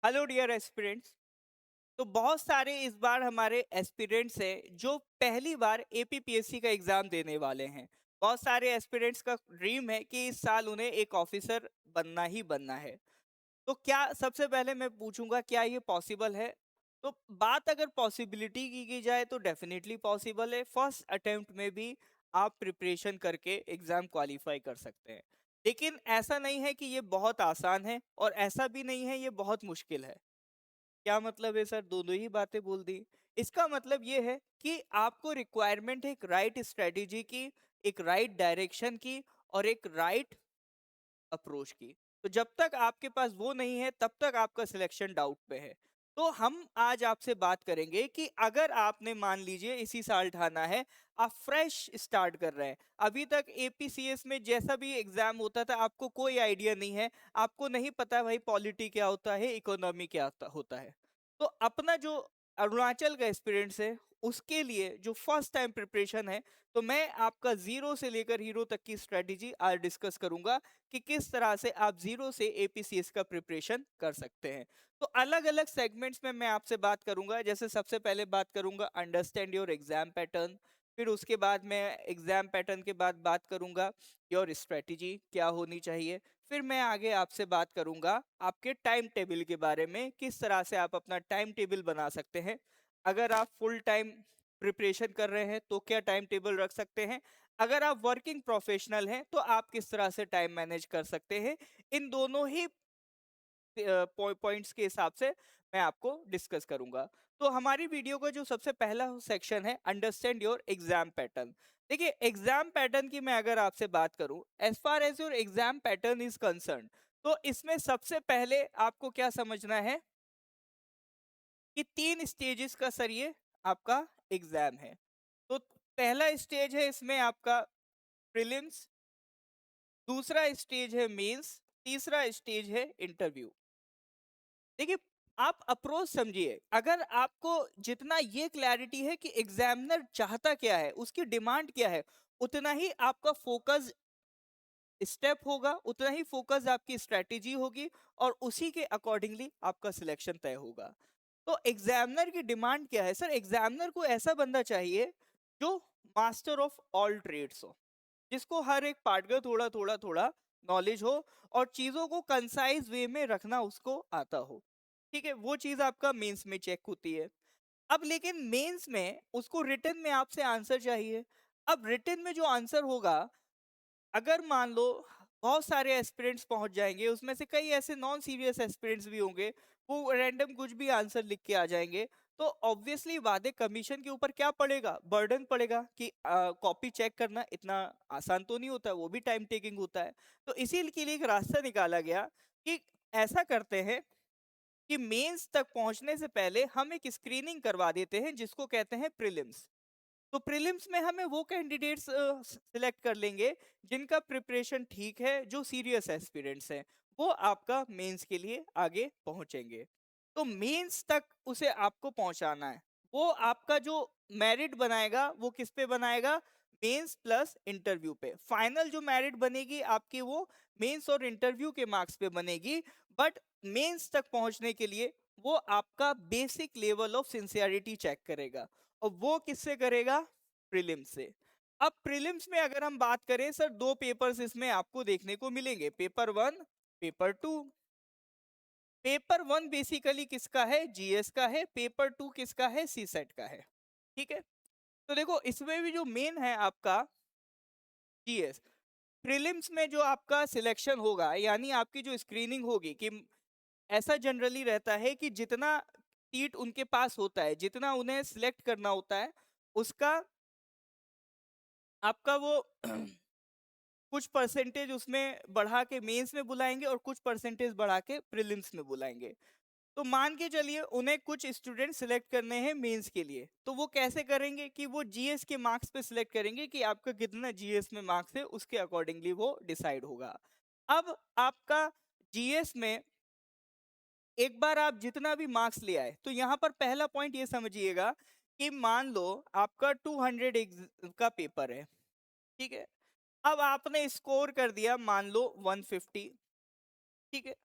Hello dear aspirants. तो बहुत सारे इस बार हमारे एस्पिरेंट्स हैं जो पहली बार एपीपीएससी का एग्जाम देने वाले हैं। बहुत सारे एस्पिरेंट्स का ड्रीम है कि इस साल उन्हें एक ऑफिसर बनना ही बनना है। तो क्या सबसे पहले मैं पूछूंगा क्या ये पॉसिबल है? तो बात अगर पॉसिबिलिटी की जाए तो डेफिनेटली पॉसिबल है। फर्स्ट अटेम्प्ट में भी आप प्रिपरेशन करके एग्जाम क्वालिफाई कर सकते हैं। लेकिन ऐसा नहीं है कि ये बहुत आसान है और ऐसा भी नहीं है ये बहुत मुश्किल है। क्या मतलब है सर? दोनों ही बातें बोल दी। इसका मतलब ये है कि आपको रिक्वायरमेंट है एक राइट स्ट्रेटेजी की, एक राइट डायरेक्शन की और एक राइट अप्रोच की। तो जब तक आपके पास वो नहीं है तब तक आपका सिलेक्शन डाउट पे है। तो हम आज आपसे बात करेंगे कि अगर आपने मान लीजिए इसी साल ठाना है, आप फ्रेश स्टार्ट कर रहे हैं, अभी तक एपीसीएस में जैसा भी एग्जाम होता था आपको कोई आइडिया नहीं है, आपको नहीं पता भाई पॉलिटी क्या होता है, इकोनॉमी क्या होता है। तो अपना जो अरुणाचल का एक्सपीरियंस है उसके लिए जो फर्स्ट टाइम प्रिपरेशन है, तो मैं आपका जीरो से लेकर हीरो तक की स्ट्रेटेजी आज डिस्कस करूंगा कि किस तरह से आप जीरो से एपीसीएस का प्रिपरेशन कर सकते हैं। तो अलग अलग सेगमेंट्स में मैं आपसे बात करूंगा। जैसे सबसे पहले बात करूंगा अंडरस्टैंड योर एग्जाम पैटर्न, फिर उसके बाद मैं एग्जाम पैटर्न के बाद बात करूंगा योर स्ट्रेटेजी क्या होनी चाहिए, फिर मैं आगे आपसे बात करूंगा आपके टाइम टेबल के बारे में, किस तरह से आप अपना टाइम टेबल बना सकते हैं। अगर आप फुल टाइम प्रिपरेशन कर रहे हैं तो क्या टाइम टेबल रख सकते हैं, अगर आप वर्किंग प्रोफेशनल हैं तो आप किस तरह से टाइम मैनेज कर सकते हैं। इन दोनों ही पॉइंट्स के हिसाब से मैं आपको डिस्कस करूंगा। तो हमारी वीडियो का जो सबसे पहला सेक्शन है अंडरस्टैंड योर एग्जाम पैटर्न। देखिए एग्जाम पैटर्न की मैं अगर आपसे बात करूं, as far as your exam pattern is concern, तो इसमें सबसे पहले आपको क्या समझना है कि तीन स्टेजेस का सर ये आपका एग्जाम है। तो पहला स्टेज है इसमें आपका प्रीलिम्स, दूसरा स्टेज है मेंस, तीसरा स्टेज है इंटरव्यू। देखिए आप अप्रोच समझिए, अगर आपको जितना ये क्लैरिटी है कि एग्जामिनर चाहता क्या है, उसकी डिमांड क्या है, उतना ही आपका फोकस स्टेप होगा, उतना ही फोकस आपकी स्ट्रेटेजी होगी और उसी के अकॉर्डिंगली आपका सिलेक्शन तय होगा। तो एग्जामिनर की डिमांड क्या है सर? एग्जामिनर को ऐसा बंदा चाहिए जो मास्टर ऑफ ऑल ट्रेड्स हो, जिसको हर एक पार्ट का थोड़ा थोड़ा थोड़ा नॉलेज हो और चीजों को कंसाइज वे में रखना उसको आता हो। ठीक है, वो चीज आपका मेंस में चेक होती है। अब लेकिन मेंस में उसको रिटन में आपसे आंसर चाहिए। अब रिटन में जो आंसर होगा, अगर मान लो बहुत सारे एस्पिरेंट्स पहुंच जाएंगे, उसमें से कई ऐसे नॉन सीरियस एस्पिरेंट्स भी होंगे, वो रैंडम कुछ भी आंसर लिख के आ जाएंगे, तो ऑब्वियसली वादे कमीशन के ऊपर क्या पड़ेगा? बर्डन पड़ेगा कि कॉपी चेक करना इतना आसान तो नहीं होता, वो भी टाइम टेकिंग होता है। तो इसी के लिए एक रास्ता निकाला गया कि ऐसा करते हैं कि मेंस तक पहुंचने से पहले हम एक स्क्रीनिंग करवा देते हैं जिसको कहते हैं प्रीलिम्स। तो प्रीलिम्स में हमें वो कैंडिडेट्स सिलेक्ट कर लेंगे जिनका प्रिपरेशन ठीक है, जो सीरियस एस्पिरेंट्स हैं, वो आपका मेंस के लिए आगे पहुंचेंगे। तो मेंस तक उसे आपको पहुंचाना है। वो आपका जो मेरिट बनाएगा वो किस पे बनाएगा? मेंस प्लस इंटरव्यू पे। फाइनल जो मेरिट बनेगी आपकी वो मेंस और इंटरव्यू के मार्क्स पे बनेगी। बट मेंस तक पहुंचने के लिए वो आपका basic level of sincerity check करेगा, और वो किससे करेगा? प्रीलिम्स से। अब प्रीलिम्स में अगर हम बात करें सर, दो पेपर्स इसमें आपको देखने को मिलेंगे, paper one, paper two. Paper one basically किसका है? जीएस का है। पेपर टू किसका है? सी सेट का है। ठीक है, तो देखो इसमें भी जो मेन है आपका जीएस। प्रीलिम्स में जो आपका सिलेक्शन होगा, यानी आपकी जो स्क्रीनिंग होगी, कि ऐसा जनरली रहता है कि जितना सीट उनके पास होता है, जितना उन्हें सिलेक्ट करना होता है, उसका आपका वो कुछ परसेंटेज उसमें बढ़ा के मेंस में बुलाएंगे और कुछ परसेंटेज बढ़ा के प्रीलिम्स में बुलाएंगे। तो मान के चलिए उन्हें कुछ स्टूडेंट सिलेक्ट करने हैं मेंस के लिए, तो वो कैसे करेंगे कि वो जीएस के मार्क्स पे सिलेक्ट करेंगे कि आपका कितना जीएस में मार्क्स है, उसके अकॉर्डिंगली वो डिसाइड होगा। अब आपका जीएस में एक बार आप जितना भी मार्क्स ले आए, तो यहाँ पर पहला पॉइंट ये समझिएगा कि मान लो आपका 200 का पेपर है। ठीक है, अब आपने स्कोर कर दिया मान लो 150। ठीक है,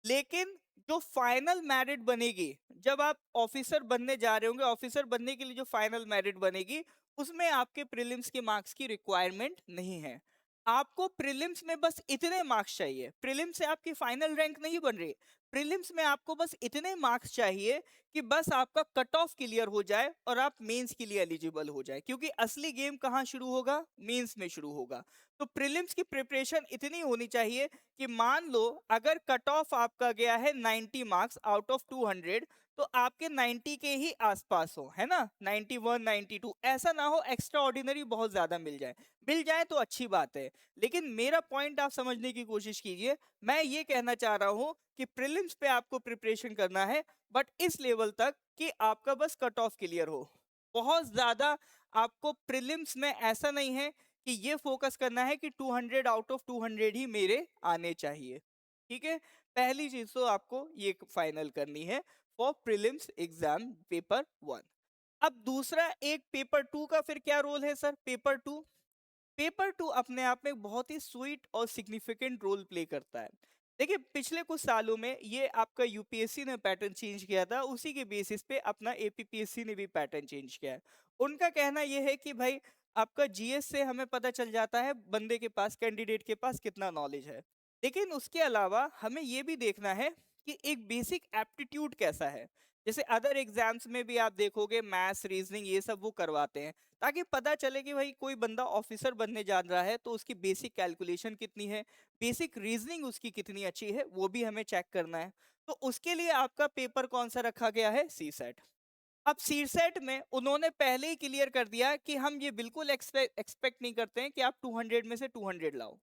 लेकिन जो फाइनल मेरिट बनेगी, जब आप ऑफिसर बनने जा रहे होंगे, ऑफिसर बनने के लिए जो फाइनल मेरिट बनेगी, उसमें आपके प्रीलिम्स के मार्क्स की रिक्वायरमेंट नहीं है। आपको प्रीलिम्स में बस इतने मार्क्स चाहिए, प्रीलिम्स से आपकी फाइनल रैंक नहीं बन रही, प्रीलिम्स में आपको बस इतने मार्क्स चाहिए कि बस आपका कट ऑफ क्लियर हो जाए और आप मेंस के लिए एलिजिबल हो जाए, क्योंकि असली गेम कहाँ शुरू होगा, मेंस में शुरू होगा। तो प्रीलिम्स की प्रिपरेशन इतनी होनी चाहिए कि मान लो अगर कट ऑफ आपका गया है 90 मार्क्स आउट ऑफ 200, तो आपके 90 के ही आसपास हो, है ना, 91 92, ऐसा ना हो एक्स्ट्रा ऑर्डिनरी बहुत ज्यादा मिल जाए तो अच्छी बात है। लेकिन मेरा पॉइंट आप समझने की कोशिश कीजिए, मैं ये कहना चाह रहा हूं कि प्रीलिम्स पे आपको प्रिपरेशन करना है, बट इस लेवल तक कि आपका बस कट ऑफ क्लियर हो। बहुत ज्यादा आपको प्रीलिम्स में ऐसा नहीं है कि ये फोकस करना है कि 200 आउट ऑफ 200 ही मेरे आने चाहिए। ठीक है, पहली चीज तो आपको ये फाइनल करनी है फॉर प्रीलिम्स एग्जाम पेपर 1। अब दूसरा एक पेपर 2 का फिर क्या रोल है सर? पेपर 2 अपने आप में बहुत ही स्वीट और सिग्निफिकेंट रोल प्ले करता है। देखिए पिछले कुछ सालों में ये आपका यूपीएससी ने पैटर्न चेंज किया था, उसी के बेसिस पे अपना एपीपीएससी ने भी पैटर्न चेंज किया है। उनका कहना ये है कि भाई आपका जीएस से हमें पता चल जाता है बंदे के पास, कैंडिडेट के पास कितना नॉलेज है, लेकिन उसके अलावा हमें ये भी देखना है कि एक बेसिक एप्टीट्यूड कैसा है। जैसे अदर एग्जाम्स में भी आप देखोगे मैथ्स रीजनिंग ये सब वो करवाते हैं, ताकि पता चले कि भाई कोई बंदा ऑफिसर बनने जा रहा है तो उसकी बेसिक कैलकुलेशन कितनी है, बेसिक रीजनिंग उसकी कितनी अच्छी है, वो भी हमें चेक करना है। तो उसके लिए आपका पेपर कौन सा रखा गया है? सी सेट। अब सी सेट में उन्होंने पहले ही क्लियर कर दिया कि हम ये बिल्कुल एक्सपेक्ट नहीं करते हैं कि आप 200 में से 200 लाओ।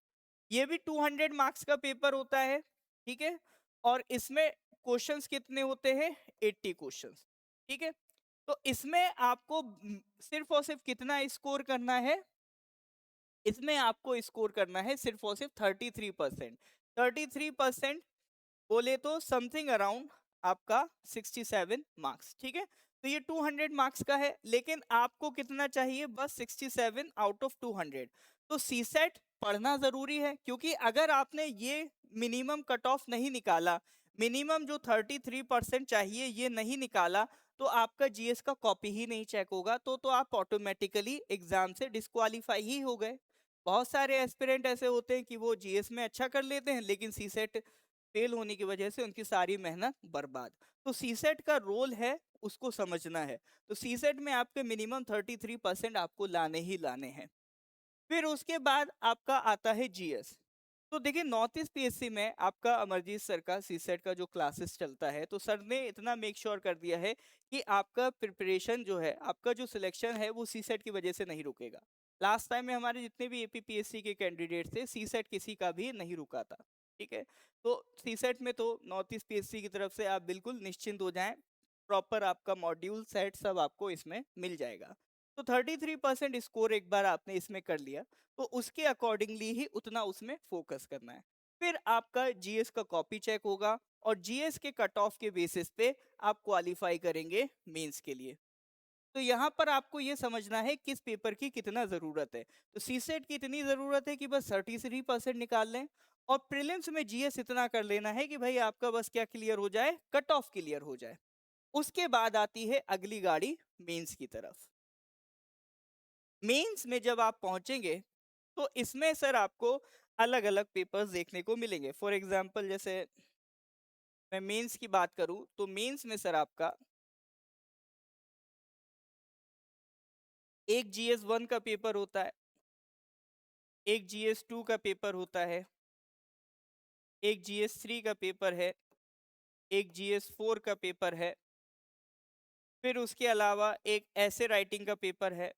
ये भी 200 मार्क्स का पेपर होता है, ठीक है, और इसमें क्वेश्चंस कितने होते हैं? 80 क्वेश्चंस। ठीक है, तो इसमें आपको सिर्फ और सिर्फ कितना स्कोर करना है? इसमें आपको स्कोर करना है सिर्फ और सिर्फ 33%। 33% बोले तो समथिंग अराउंड आपका 67 मार्क्स। ठीक है, तो ये 200 मार्क्स का है, लेकिन आपको कितना चाहिए? बस 67 आउट ऑफ 200। तो सी सेट पढ़ना जरूरी है, क्योंकि अगर आपने ये मिनिमम कट ऑफ नहीं निकाला, मिनिमम जो 33% चाहिए ये नहीं निकाला, तो आपका जीएस का कॉपी ही नहीं चेक होगा, तो आप ऑटोमेटिकली एग्जाम से डिस्क्वालीफाई ही हो गए। बहुत सारे एस्पिरेंट ऐसे होते हैं कि वो जीएस में अच्छा कर लेते हैं, लेकिन सी सेट फेल होने की वजह से उनकी सारी मेहनत बर्बाद। तो सीसेट का रोल है, उसको समझना है। तो सीसेट में आपके मिनिमम 33% आपको लाने ही लाने हैं। फिर उसके बाद आपका आता है जीएस। तो देखिए नॉर्थ ईस्ट पीएससी में आपका अमरजीत सर का सीसेट का जो क्लासेस चलता है, तो सर ने इतना मेक श्योर कर दिया है कि आपका प्रिपरेशन जो है, आपका जो सिलेक्शन है वो सीसेट की वजह से नहीं रुकेगा। लास्ट टाइम में हमारे जितने भी एपीपीएससी के कैंडिडेट थे, सीसेट किसी का भी नहीं रुका था। ठीक है, तो सीसेट में तो नॉर्थ ईस्ट पीएससी की तरफ से आप बिल्कुल निश्चिंत हो जाएं, प्रॉपर आपका मॉड्यूल सेट सब आपको इसमें मिल जाएगा। तो 33% स्कोर एक बार आपने इसमें कर लिया, तो उसके अकॉर्डिंगली ही उतना उसमें फोकस करना है। फिर आपका जीएस का कॉपी चेक होगा, और जीएस के कट ऑफ के बेसिस पे आप क्वालिफाई करेंगे मेंस के लिए। तो यहाँ पर आपको ये समझना है किस पेपर की कितना जरूरत है। तो सीसेट की इतनी जरूरत है कि बस 33% निकाल लें, और प्रीलिम्स में जीएस इतना कर लेना है कि भाई आपका बस क्या क्लियर हो जाए? कट ऑफ क्लियर हो जाए। उसके बाद आती है अगली गाड़ी मेंस की तरफ। मेंस में जब आप पहुंचेंगे, तो इसमें सर आपको अलग अलग पेपर्स देखने को मिलेंगे। फॉर एग्जांपल जैसे मैं मेंस की बात करूं, तो मेंस में सर आपका एक जीएस 1 का पेपर होता है, एक जीएस 2 का पेपर होता है, एक जीएस 3 का पेपर है, एक जीएस 4 का पेपर है, फिर उसके अलावा एक ऐसे राइटिंग का पेपर है।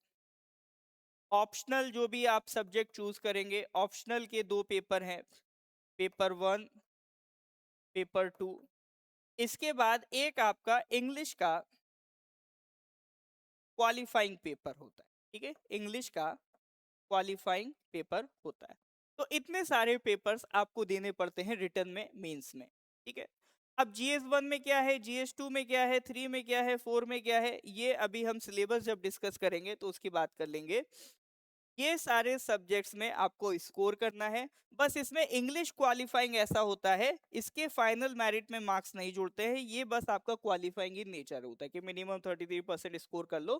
ऑप्शनल जो भी आप सब्जेक्ट चूज करेंगे, ऑप्शनल के 2 पेपर हैं, पेपर 1, पेपर 2। इसके बाद एक आपका इंग्लिश का क्वालिफाइंग पेपर होता है। ठीक है, इंग्लिश का क्वालिफाइंग पेपर होता है। तो इतने सारे पेपर्स आपको देने पड़ते हैं रिटर्न में, मेंस में। ठीक है, अब जीएस 1 में क्या है, जीएस 2 में क्या है, 3 में क्या है, 4 में क्या है, ये अभी हम सिलेबस जब डिस्कस करेंगे तो उसकी बात कर लेंगे। ये सारे सब्जेक्ट्स में आपको स्कोर करना है। बस इसमें इंग्लिश क्वालिफाइंग ऐसा होता है, इसके फाइनल मेरिट में मार्क्स नहीं जुड़ते हैं, ये बस आपका क्वालिफाइंग इन नेचर होता है कि मिनिमम 33% स्कोर कर लो,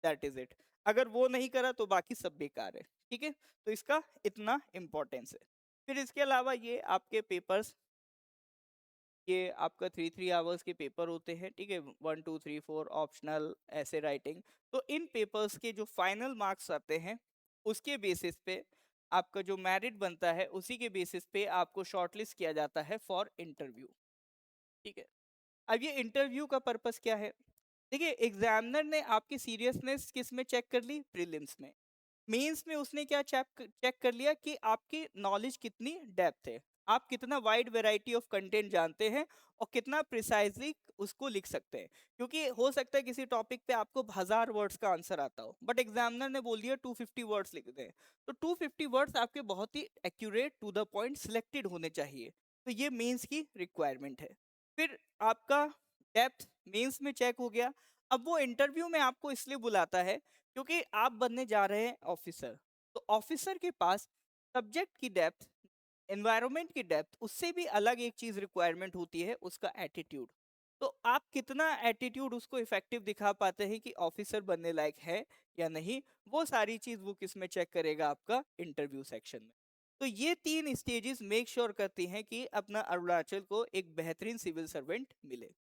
दैट इज इट। अगर वो नहीं करा तो बाकी सब बेकार है, ठीक है। तो इसका इतना इम्पोर्टेंस है। फिर इसके अलावा ये आपके पेपर्स, ये आपका 3 आवर्स के पेपर होते हैं, ठीक है, 1 2 3 4 ऑप्शनल ऐसे राइटिंग। तो इन पेपर्स के जो फाइनल मार्क्स आते हैं उसके बेसिस पे आपका जो मेरिट बनता है, उसी के बेसिस पे आपको शॉर्टलिस्ट किया जाता है फॉर इंटरव्यू, ठीक है। अब ये इंटरव्यू का पर्पस क्या है? देखिए, एग्जामिनर ने आपकी सीरियसनेस किस में चेक कर ली? प्रीलिम्स में। मेंस में उसने क्या चेक चेक कर लिया कि आपकी नॉलेज कितनी डेप्थ है, आप कितना वाइड वैरायटी ऑफ कंटेंट जानते हैं और कितना प्रिसाइजली उसको लिख सकते हैं। क्योंकि हो सकता है किसी टॉपिक पे आपको 1000 वर्ड्स का आंसर आता हो, बट एग्जामिनर ने बोल दिया 250 वर्ड्स लिख दें, तो 250 वर्ड्स आपके बहुत ही accurate to the point selected होने चाहिए। तो ये मेंस की रिक्वायरमेंट है। फिर आपका डेप्थ मेंस में चेक हो गया। अब वो इंटरव्यू में आपको इसलिए बुलाता है क्योंकि आप बनने जा रहे हैं ऑफिसर। तो ऑफिसर के पास सब्जेक्ट की डेप्थ, एनवायरनमेंट की डेप्थ, उससे भी अलग एक चीज रिक्वायरमेंट होती है, उसका एटीट्यूड। तो आप कितना एटीट्यूड उसको इफेक्टिव दिखा पाते हैं कि ऑफिसर बनने लायक है या नहीं, वो सारी चीज वो किस में चेक करेगा? आपका इंटरव्यू सेक्शन में। तो ये 3 स्टेजेस मेक श्योर करती हैं कि अपना अरुणाचल को एक बेहतरीन सिविल सर्वेंट मिले।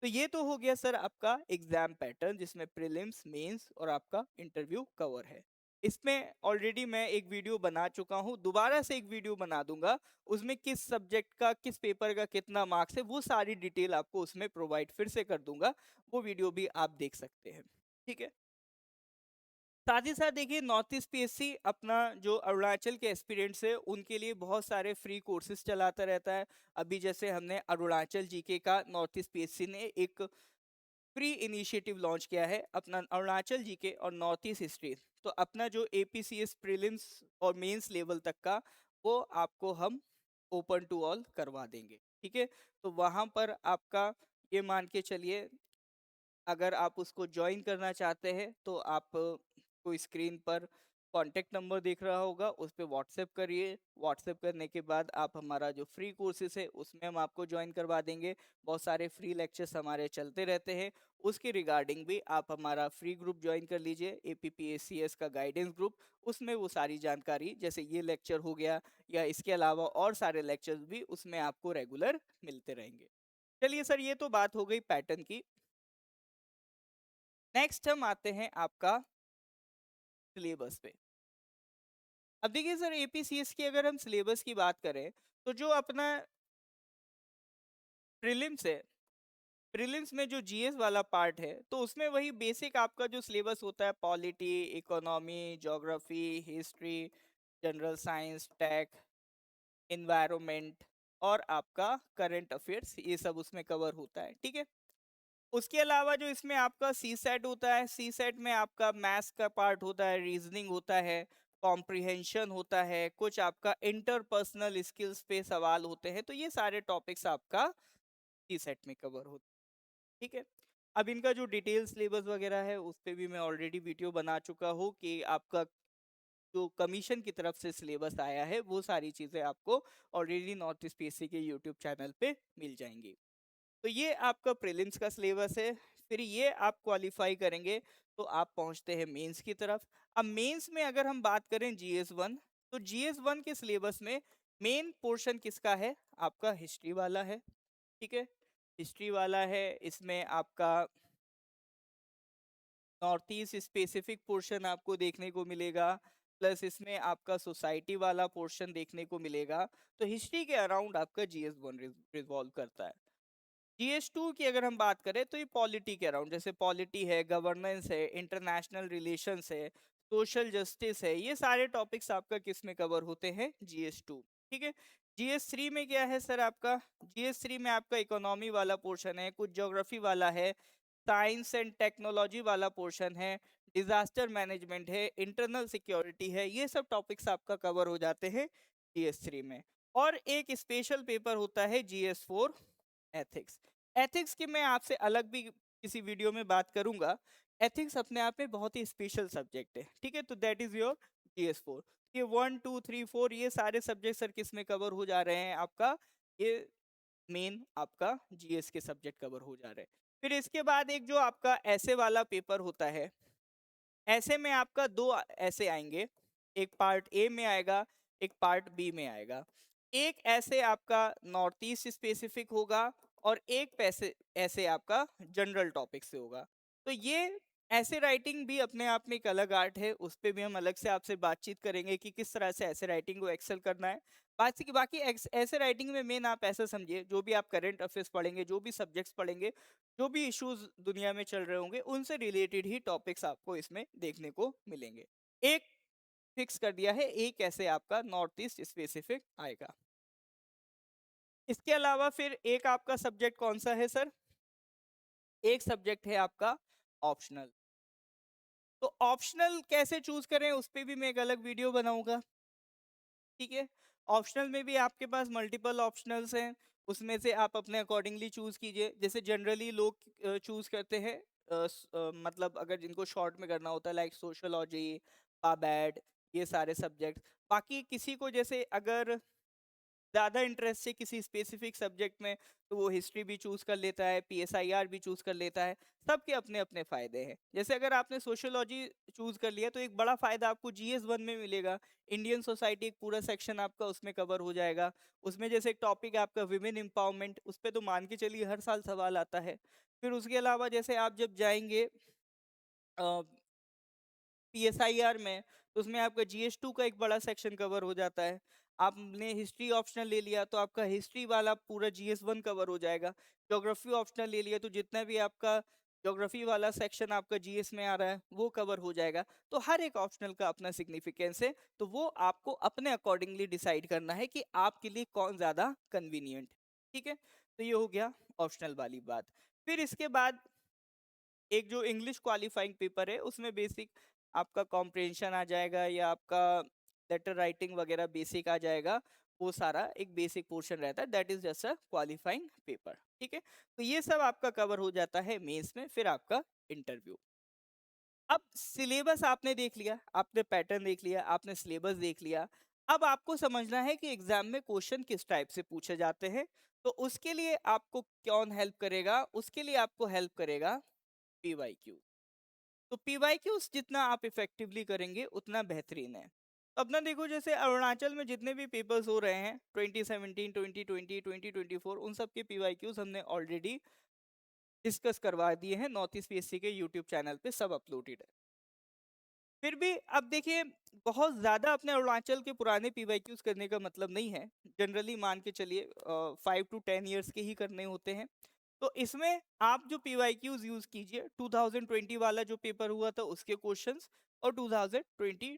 तो ये तो हो गया सर आपका एग्जाम पैटर्न, जिसमें प्रीलिम्स, मेंस और आपका इंटरव्यू कवर है। इसमें ऑलरेडी मैं एक वीडियो बना चुका हूँ, दोबारा से एक वीडियो बना दूंगा। उसमें किस सब्जेक्ट का, किस पेपर का कितना मार्क्स है, वो सारी डिटेल आपको उसमें प्रोवाइड फिर से कर दूंगा। वो वीडियो भी आप देख सकते हैं, ठीक है। साथ ही साथ देखिए, नॉर्थ ईस्ट पीएससी अपना जो अरुणाचल के एस्पिरेंट्स है उनके लिए बहुत सारे फ्री कोर्सेज चलाता रहता है। अभी जैसे हमने अरुणाचल जीके का नॉर्थ ईस्ट पीएससी ने एक फ्री इनिशिएटिव लॉन्च किया है, अपना अरुणाचल जीके और नॉर्थ ईस्ट हिस्ट्री। तो अपना जो एपीसीएस प्रीलिम्स और मेंस लेवल तक का, वो आपको हम ओपन टू ऑल करवा देंगे, ठीक है। तो वहां पर आपका ये मान के चलिए, अगर आप उसको ज्वाइन करना चाहते हैं तो आप को स्क्रीन पर कॉन्टेक्ट नंबर दिख रहा होगा, उस पर व्हाट्सएप करिए। व्हाट्सएप करने के बाद आप हमारा जो फ्री कोर्सेज है उसमें हम आपको ज्वाइन करवा देंगे। बहुत सारे फ्री लेक्चर्स हमारे चलते रहते हैं, उसके रिगार्डिंग भी आप हमारा फ्री ग्रुप ज्वाइन कर लीजिए, एपीपीएससीएस का गाइडेंस ग्रुप। उसमें वो सारी जानकारी, जैसे ये लेक्चर हो गया या इसके अलावा और सारे लेक्चर्स भी उसमें आपको रेगुलर मिलते रहेंगे। चलिए सर, ये तो बात हो गई पैटर्न की। नेक्स्ट हम आते हैं आपका सिलेबस पे। अब देखिए सर, एपीसीएस की अगर हम सिलेबस की बात करें, तो जो अपना प्रीलिम्स है, प्रीलिम्स में जो जीएस वाला पार्ट है, तो उसमें वही बेसिक आपका जो सिलेबस होता है, polity, economy, geography, history, general science, tech, environment और आपका करंट अफेयर्स, ये सब उसमें कवर होता है, ठीक है। उसके अलावा जो इसमें आपका सी सेट होता है, सी सेट में आपका मैथ्स का पार्ट होता है, रीजनिंग होता है, कॉम्प्रिहेंशन होता है, कुछ आपका इंटरपर्सनल स्किल्स पे सवाल होते हैं। तो ये सारे टॉपिक्स आपका सी सेट में कवर होते हैं, ठीक है। अब इनका जो डिटेल सिलेबस वगैरह है उस पर भी मैं ऑलरेडी वीडियो बना चुका हूँ कि आपका जो कमीशन की तरफ से सिलेबस आया है वो सारी चीज़ें आपको ऑलरेडी नॉर्थ ईस्ट पीएससी के यूट्यूब चैनल पे मिल जाएंगी। तो ये आपका प्रीलिम्स का सिलेबस है। फिर ये आप क्वालिफाई करेंगे तो आप पहुंचते हैं मेंस की तरफ। अब मेंस में अगर हम बात करें जीएस 1, तो जीएस 1 के सिलेबस में मेन पोर्शन किसका है? आपका हिस्ट्री वाला है, ठीक है। हिस्ट्री वाला है, इसमें आपका नॉर्थ ईस्ट स्पेसिफिक पोर्शन आपको देखने को मिलेगा, प्लस इसमें आपका सोसाइटी वाला पोर्शन देखने को मिलेगा। तो हिस्ट्री के अराउंड आपका जीएस 1 रिवॉल्व करता है। जीएस 2 की अगर हम बात करें तो ये पॉलिटी के अराउंड, जैसे पॉलिटी है, गवर्नेंस है, इंटरनेशनल रिलेशंस है, सोशल जस्टिस है, ये सारे टॉपिक्स आपका किस में कवर होते हैं? जीएस 2, ठीक है। जीएस 3 में क्या है सर आपका? जीएस 3 में आपका इकोनॉमी वाला पोर्शन है, कुछ ज्योग्राफी वाला है, साइंस एंड टेक्नोलॉजी वाला पोर्शन है, डिजास्टर मैनेजमेंट है, इंटरनल सिक्योरिटी है, ये सब टॉपिक्स आपका कवर हो जाते हैं जीएस 3 में। और एक स्पेशल पेपर होता है जीएस 4, एथिक्स। एथिक्स की मैं आपसे अलग भी किसी वीडियो में बात करूंगा। एथिक्स अपने आप में बहुत ही स्पेशल सब्जेक्ट है, ठीक है। तो दैट इज योर GS4। ये 1 2 3 4 ये सारे सब्जेक्ट सर किस में कवर हो जा रहे हैं आपका, ये मेन आपका जीएस के सब्जेक्ट कवर हो जा रहे हैं। फिर इसके बाद एक जो आपका ऐसे वाला पेपर होता है, ऐसे में आपका दो ऐसे आएंगे, एक पार्ट ए में आएगा, एक पार्ट बी में आएगा। एक ऐसे आपका नॉर्थ ईस्ट स्पेसिफिक होगा और एक पैसे ऐसे आपका जनरल टॉपिक से होगा। तो ये ऐसे राइटिंग भी अपने आप में एक अलग आर्ट है, उस पर भी हम अलग से आपसे बातचीत करेंगे कि किस तरह से ऐसे राइटिंग को एक्सेल करना है। बाकी ऐसे राइटिंग में मेन आप ऐसा समझिए, जो भी आप करंट अफेयर्स पढ़ेंगे, जो भी सब्जेक्ट्स पढ़ेंगे, जो भी इश्यूज दुनिया में चल रहे होंगे, उनसे रिलेटेड ही टॉपिक्स आपको इसमें देखने को मिलेंगे। एक फिक्स कर दिया है, एक ऐसे आपका नॉर्थ ईस्ट स्पेसिफिक आएगा। इसके अलावा फिर एक आपका सब्जेक्ट कौन सा है सर, एक सब्जेक्ट है आपका ऑप्शनल। तो ऑप्शनल कैसे चूज करें उस पर भी मैं एक अलग वीडियो बनाऊंगा, ठीक है। ऑप्शनल में भी आपके पास मल्टीपल ऑप्शनल्स हैं, उसमें से आप अपने अकॉर्डिंगली चूज कीजिए। जैसे जनरली लोग चूज करते हैं मतलब अगर जिनको शॉर्ट में करना होता है लाइक सोशोलॉजी, पाबैड, ये सारे सब्जेक्ट। बाकी किसी को जैसे अगर ज़्यादा इंटरेस्ट है किसी स्पेसिफिक सब्जेक्ट में, तो वो हिस्ट्री भी चूज कर लेता है, पीएसआईआर भी चूज कर लेता है। सबके अपने अपने फायदे हैं। जैसे अगर आपने सोशियोलॉजी चूज कर लिया तो एक बड़ा फायदा आपको जीएस 1 में मिलेगा। इंडियन सोसाइटी एक पूरा सेक्शन आपका उसमें कवर हो जाएगा। उसमें जैसे एक टॉपिक है आपका विमेन एम्पावरमेंट, उस पर तो मान के चलिए हर साल सवाल आता है। फिर उसके अलावा जैसे आप जब जाएंगे पीएसआईआर में, तो उसमें आपका जीएस 2 का एक बड़ा सेक्शन कवर हो जाता है। आपने हिस्ट्री ऑप्शनल ले लिया तो आपका हिस्ट्री वाला पूरा जीएस 1 कवर हो जाएगा। ज्योग्राफी ऑप्शनल ले लिया तो जितना भी आपका ज्योग्राफी वाला सेक्शन आपका जीएस में आ रहा है वो कवर हो जाएगा। तो हर एक ऑप्शनल का अपना सिग्निफिकेंस है, तो वो आपको अपने अकॉर्डिंगली डिसाइड करना है कि आपके लिए कौन ज्यादा कन्वीनियंट, ठीक है। तो ये हो गया ऑप्शनल वाली बात। फिर इसके बाद एक जो इंग्लिश क्वालिफाइंग पेपर है उसमें बेसिक आपका कॉम्प्रिहेंशन आ जाएगा या आपका लेटर राइटिंग वगैरह बेसिक आ जाएगा। वो सारा एक बेसिक पोर्शन रहता है, that is just a qualifying paper, ठीक है। तो ये सब आपका कवर हो जाता है मेंस में। फिर आपका इंटरव्यू। अब सिलेबस आपने देख लिया, आपने पैटर्न देख लिया, आपने सिलेबस देख लिया। अब आपको समझना है कि एग्जाम में क्वेश्चन किस टाइप से पूछे जाते हैं। तो उसके लिए आपको कौन हेल्प करेगा, उसके लिए आपको हेल्प करेगा पीवाईक्यू। तो पीवाईक्यूज जितना आप इफेक्टिवली करेंगे उतना बेहतरीन है। तो अपना देखो जैसे अरुणाचल में जितने भी पेपर्स हो रहे हैं 2017, 2020, 2024, उन सब के पीवाईक्यूज हमने ऑलरेडी डिस्कस करवा दिए हैं, नॉर्थ ईस्ट पीएससी के यूट्यूब चैनल पे सब अपलोडेड है। फिर भी अब देखिए, बहुत ज्यादा अपने अरुणाचल के पुराने पीवाईक्यूज करने का मतलब नहीं है। जनरली मान के चलिए 5 to 10 years के ही करने होते हैं। तो इसमें आप जो पीवाईक्यूज यूज कीजिए 2020 वाला जो पेपर हुआ था उसके क्वेश्चंस, और 2020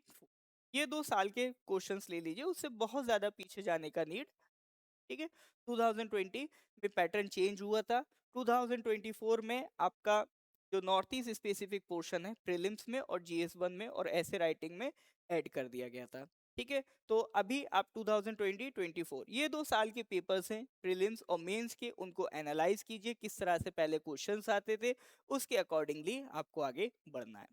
ये 2 साल के क्वेश्चंस ले लीजिए, उससे बहुत ज्यादा पीछे जाने का नीड, ठीक है। 2020 में पैटर्न चेंज हुआ था। 2024 में आपका जो नॉर्थ ईस्ट स्पेसिफिक पोर्शन है प्रीलिम्स में और जीएस 1 में और ऐसे राइटिंग में ऐड कर दिया गया था, ठीक है। तो अभी आप 2020-24 ये 2 साल के पेपर्स हैं प्रीलिम्स और मेंस के, उनको एनालाइज कीजिए किस तरह से पहले क्वेश्चंस आते थे, उसके अकॉर्डिंगली आपको आगे बढ़ना है।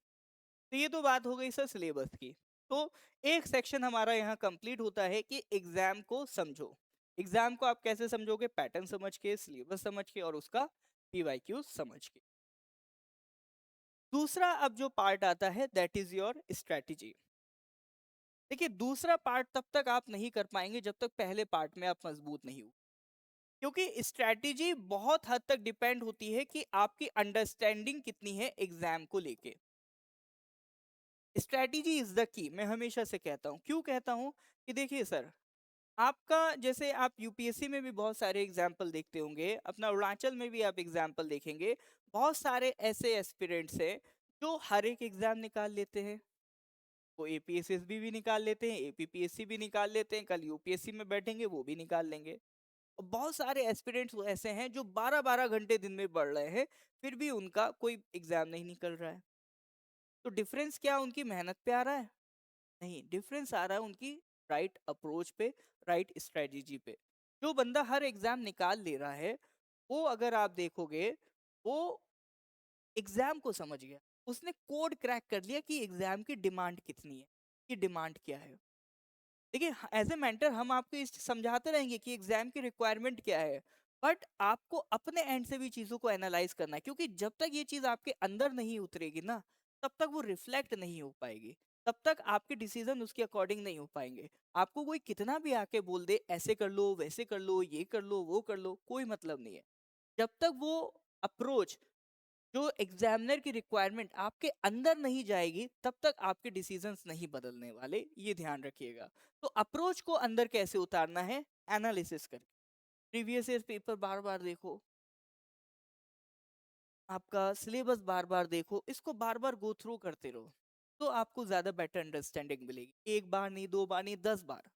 तो ये तो बात हो गई सर सिलेबस की। तो एक सेक्शन हमारा यहाँ कंप्लीट होता है कि एग्जाम को समझो। एग्जाम को आप कैसे समझोगे, पैटर्न समझ के, सिलेबस समझ के और उसका पीवाईक्यू समझ के। दूसरा अब जो पार्ट आता है दैट इज योर स्ट्रेटजी। देखिए दूसरा पार्ट तब तक आप नहीं कर पाएंगे जब तक पहले पार्ट में आप मजबूत नहीं हो, क्योंकि स्ट्रेटजी बहुत हद तक डिपेंड होती है कि आपकी अंडरस्टैंडिंग कितनी है एग्जाम को लेके। स्ट्रेटजी इज द की, मैं हमेशा से कहता हूँ। क्यों कहता हूँ कि देखिए सर, आपका जैसे आप यूपीएससी में भी बहुत सारे एग्जाम्पल देखते होंगे, अपना अरुणाचल में भी आप एग्जाम्पल देखेंगे, बहुत सारे ऐसे एस्पिरेंट्स हैं जो हर एक एग्जाम निकाल लेते हैं। वो एपीएसएसबी भी निकाल लेते हैं, एपीपीएससी भी निकाल लेते हैं, कल यूपीएससी में बैठेंगे वो भी निकाल लेंगे। और बहुत सारे एस्पिरेंट्स ऐसे हैं जो 12-12 घंटे दिन में पढ़ रहे हैं, फिर भी उनका कोई एग्जाम नहीं निकल रहा है। तो डिफरेंस क्या उनकी मेहनत पे आ रहा है? नहीं, डिफरेंस आ रहा है उनकी राइट अप्रोच पे, राइट स्ट्रेटजी पे। जो बंदा हर एग्जाम निकाल ले रहा है, वो अगर आप देखोगे, वो एग्जाम को समझ गया, उसने कोड क्रैक कर लिया कि एग्जाम की डिमांड कितनी है। की डिमांड क्या है। देखिए, एज ए मेंटर हम आपको इस समझाते रहेंगे कि एग्जाम की रिक्वायरमेंट क्या है, बट आपको अपने एंड से भी चीजों को एनालाइज करना है, क्योंकि जब तक ये चीज आपके अंदर नहीं उतरेगी ना, तब तक वो रिफ्लेक्ट नहीं हो पाएगी, तब तक आपके डिसीजन उसके अकॉर्डिंग नहीं हो पाएंगे। आपको कोई कितना भी आके बोल दे ऐसे कर लो, वैसे कर लो, ये कर लो, वो कर लो, कोई मतलब नहीं है। जब तक वो अप्रोच, जो एग्जामिनर की रिक्वायरमेंट आपके अंदर नहीं जाएगी, तब तक आपके डिसीजंस नहीं बदलने वाले, ये ध्यान रखिएगा। तो अप्रोच को अंदर कैसे उतारना है, एनालिसिस करके। प्रीवियस ईयर पेपर बार बार देखो, आपका सिलेबस बार बार देखो, इसको बार बार गो थ्रू करते रहो, तो आपको ज्यादा बेटर अंडरस्टैंडिंग मिलेगी। एक बार नहीं, दो बार नहीं, 10 बार,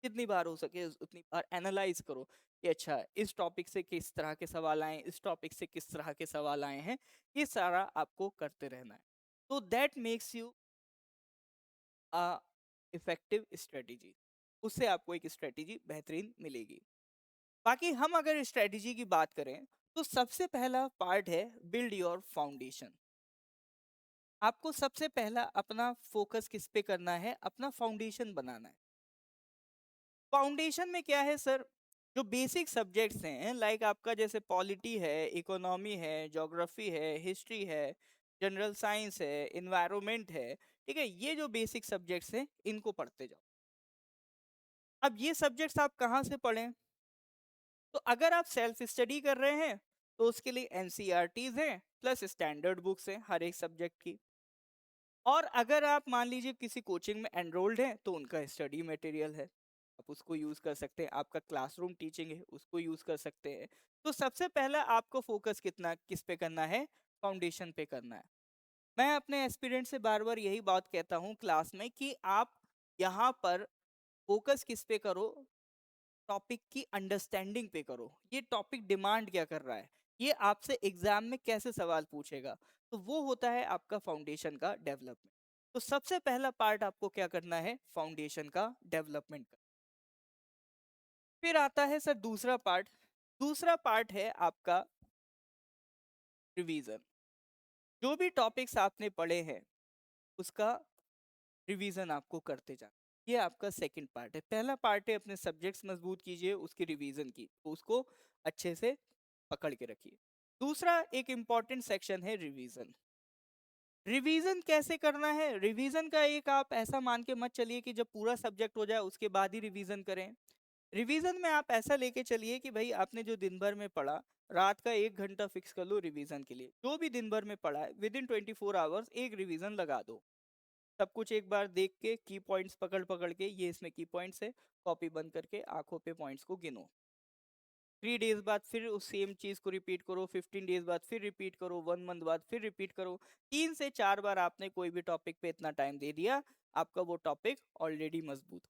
जितनी बार हो सके उतनी बार एनालाइज करो कि अच्छा इस टॉपिक से किस तरह के सवाल आए, इस टॉपिक से किस तरह के सवाल आए हैं, ये सारा आपको करते रहना है। तो that makes you a effective strategy, उससे आपको एक स्ट्रेटेजी बेहतरीन मिलेगी। बाकी हम अगर स्ट्रेटेजी की बात करें, तो सबसे पहला पार्ट है बिल्ड योर फाउंडेशन। आपको सबसे पहला अपना फोकस किस पे करना है, अपना फाउंडेशन बनाना है। फाउंडेशन में क्या है सर, जो बेसिक सब्जेक्ट्स हैं, लाइक आपका जैसे पॉलिटी है, इकोनॉमी है, ज्योग्राफी है, हिस्ट्री है, जनरल साइंस है, इन्वायरमेंट है, ठीक है, ये जो बेसिक सब्जेक्ट्स हैं इनको पढ़ते जाओ। अब ये सब्जेक्ट्स आप कहाँ से पढ़ें, तो अगर आप सेल्फ स्टडी कर रहे हैं तो उसके लिए एनसीईआरटीज हैं प्लस स्टैंडर्ड बुक्स हैं हर एक सब्जेक्ट की। और अगर आप मान लीजिए किसी कोचिंग में एनरोल्ड हैं तो उनका स्टडी मटेरियल है, आप उसको यूज कर सकते हैं। आपका क्लासरूम टीचिंग है, उसको यूज कर सकते हैं। तो सबसे पहला आपको फोकस कितना किस पे करना है, फाउंडेशन पे करना है। मैं अपने एस्पिरेंट से बार बार यही बात कहता हूँ क्लास में कि आप यहाँ पर फोकस किस पे करो, टॉपिक की अंडरस्टैंडिंग पे करो। ये टॉपिक डिमांड क्या कर रहा है, ये आपसे एग्जाम में कैसे सवाल पूछेगा, तो वो होता है आपका फाउंडेशन का डेवलपमेंट। तो सबसे पहला पार्ट आपको क्या करना है, फाउंडेशन का डेवलपमेंट का। फिर आता है सर दूसरा पार्ट। दूसरा पार्ट है आपका रिवीजन। जो भी टॉपिक्स आपने पढ़े हैं उसका रिवीजन आपको करते जाना, ये आपका सेकंड पार्ट है। पहला पार्ट है अपने सब्जेक्ट्स मजबूत कीजिए, उसकी रिवीजन की, तो उसको अच्छे से पकड़ के रखिए। दूसरा एक इंपॉर्टेंट सेक्शन है रिवीजन। रिवीजन कैसे करना है, रिवीजन का एक आप ऐसा मान के मत चलिए कि जब पूरा सब्जेक्ट हो जाए उसके बाद ही रिवीजन करें। रिवीजन में आप ऐसा लेके चलिए कि भाई आपने जो दिन भर में पढ़ा, रात का 1 घंटा फिक्स कर लो रिवीजन के लिए। जो भी दिन भर में पढ़ा है विद इन 24 आवर्स एक रिवीजन लगा दो। सब कुछ एक बार देख के की पॉइंट्स पकड़ पकड़ के, ये इसमें की पॉइंट्स है, कॉपी बंद करके आंखों पे पॉइंट्स को गिनो। 3 डेज बाद फिर उस सेम चीज को रिपीट करो, 15 डेज बाद फिर रिपीट करो, 1 मंथ बाद फिर रिपीट करो। 3 से 4 बार आपने कोई भी टॉपिक पे इतना टाइम दे दिया, आपका वो टॉपिक ऑलरेडी मजबूत।